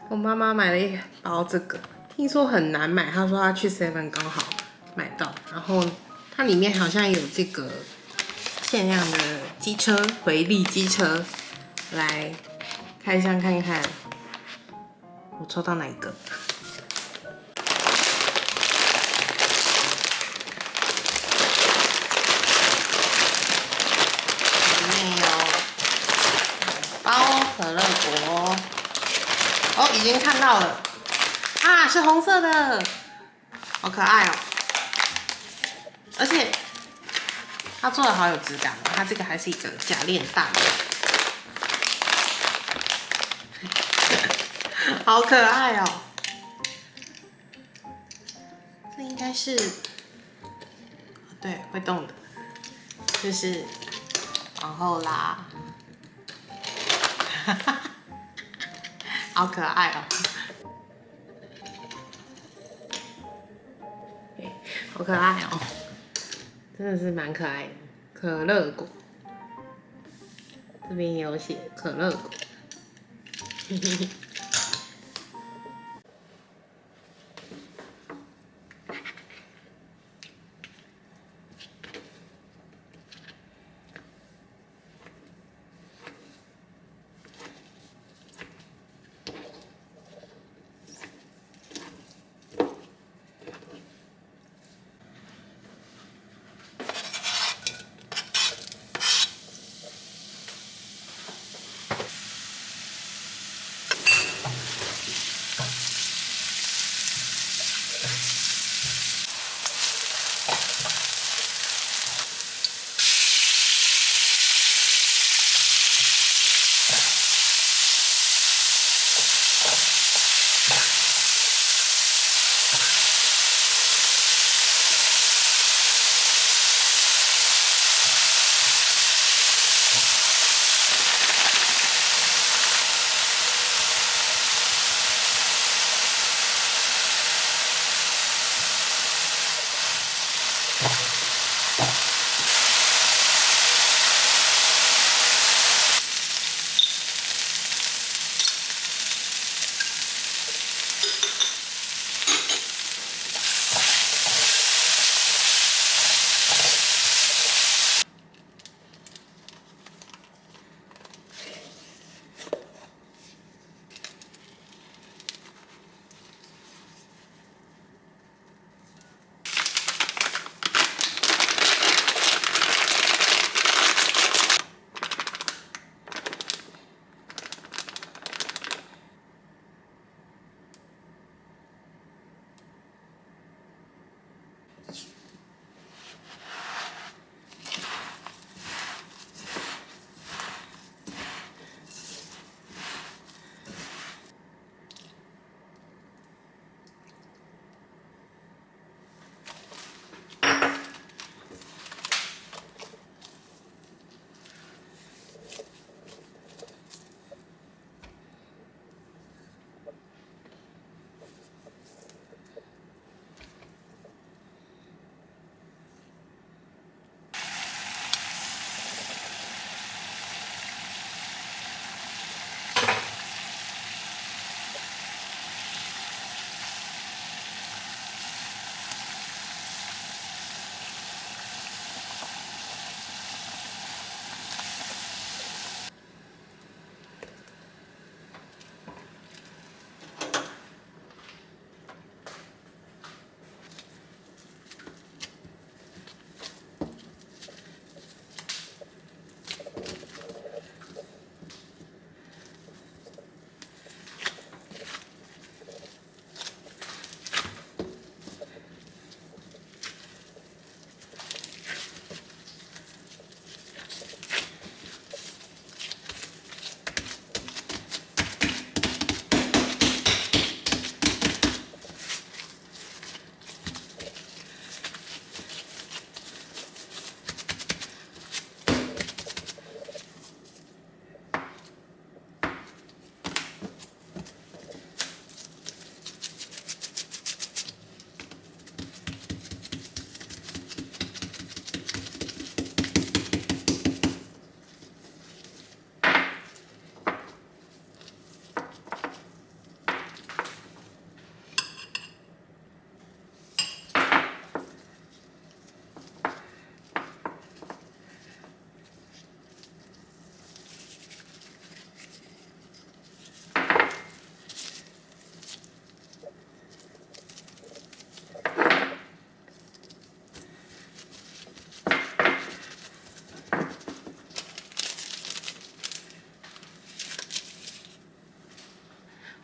我妈妈买了一包这个，听说很难买，她说她去 Seven 刚好买到，然后它里面好像有这个限量的机车回力机车，来开箱看看，我抽到哪一个？里面有包可乐果。哦，已经看到了啊，是红色的，好可爱哦！而且它做的好有质感哦，它这个还是一个假链带，好可爱哦！这应该是，对，会动的，就是往后拉，好可爱哦！好可爱哦，真的是蛮可爱的。可乐果，这边也有写可乐果，嘿嘿嘿。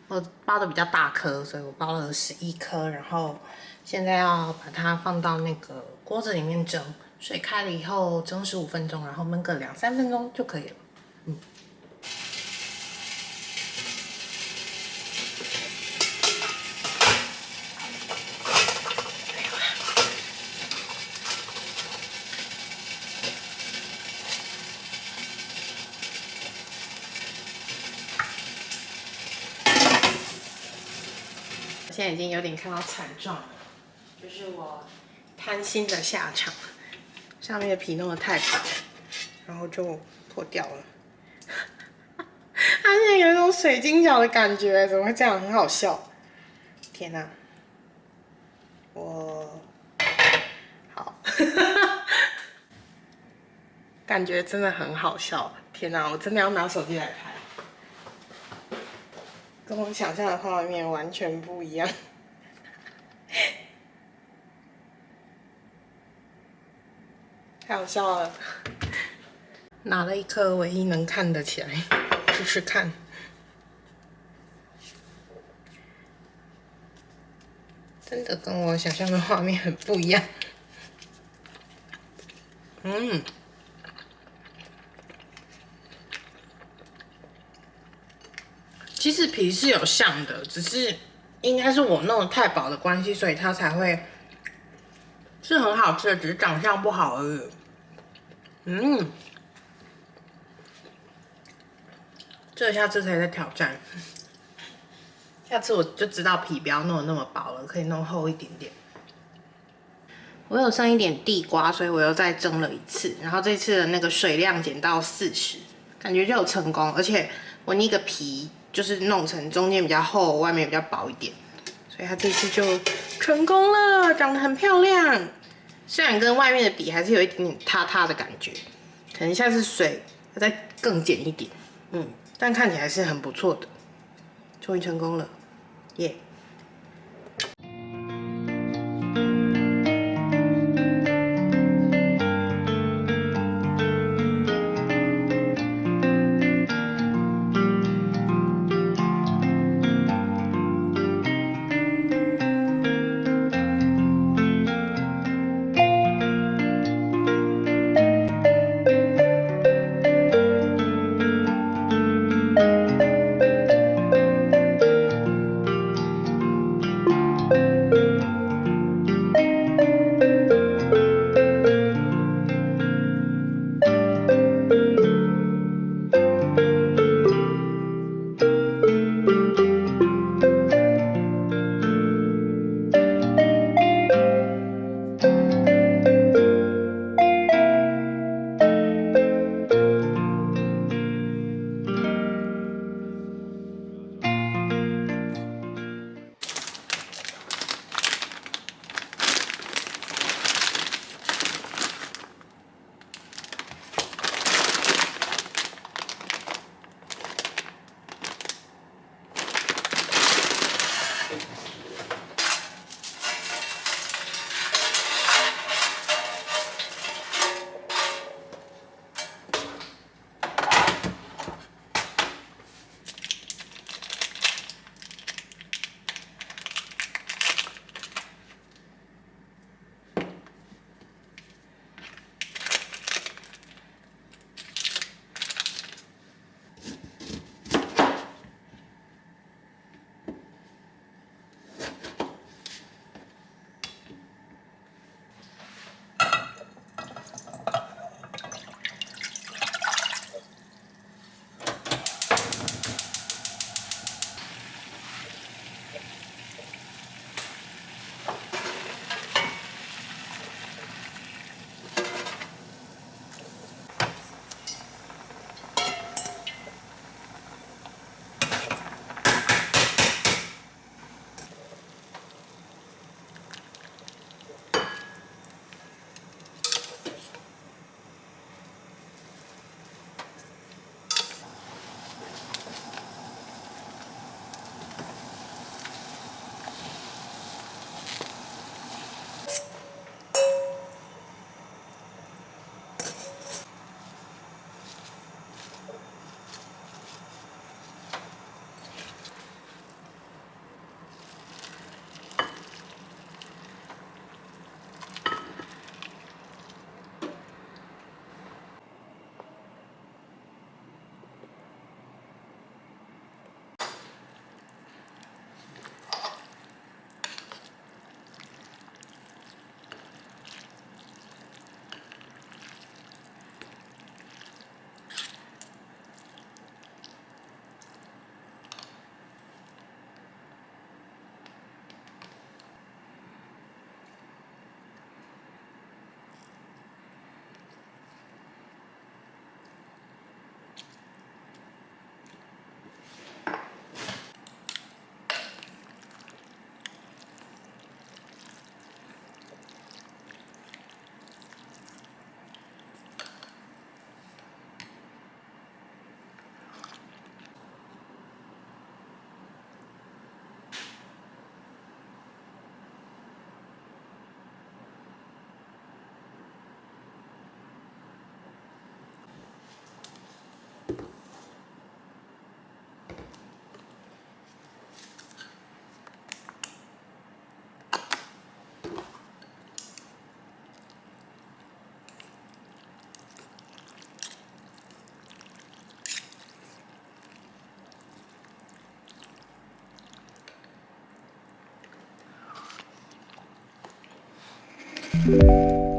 我包的比较大颗，所以我包了11颗，然后现在要把它放到那个锅子里面蒸，水开了以后蒸15分钟，然后焖个2、3分钟就可以了。现在已经有点看到惨状了，就是我贪心的下场，上面的皮弄得太薄，然后就破掉了。它现在有一种水晶饺的感觉，怎么会这样？很好笑。天哪！我好，感觉真的很好笑。天哪！我真的要拿手机来拍。跟我想象的画面完全不一样，太好笑了。拿了一颗唯一能看得起来，试试看。真的跟我想象的画面很不一样。其其实皮是有像的，只是应该是我弄得太薄的关系，所以它才会是很好吃的，只是长相不好而已。这下次才在挑战，下次我就知道皮不要弄得那么薄了，可以弄厚一点点。我有剩一点地瓜，所以我又再蒸了一次，然后这次的那个水量减到40，感觉就有成功，而且我那个皮就是弄成中间比较厚，外面比较薄一点，所以它这次就成功了，长得很漂亮。虽然跟外面的比还是有一点点塌塌的感觉，可能下次水要再更减一点，但看起来是很不错的，终于成功了，耶、拜。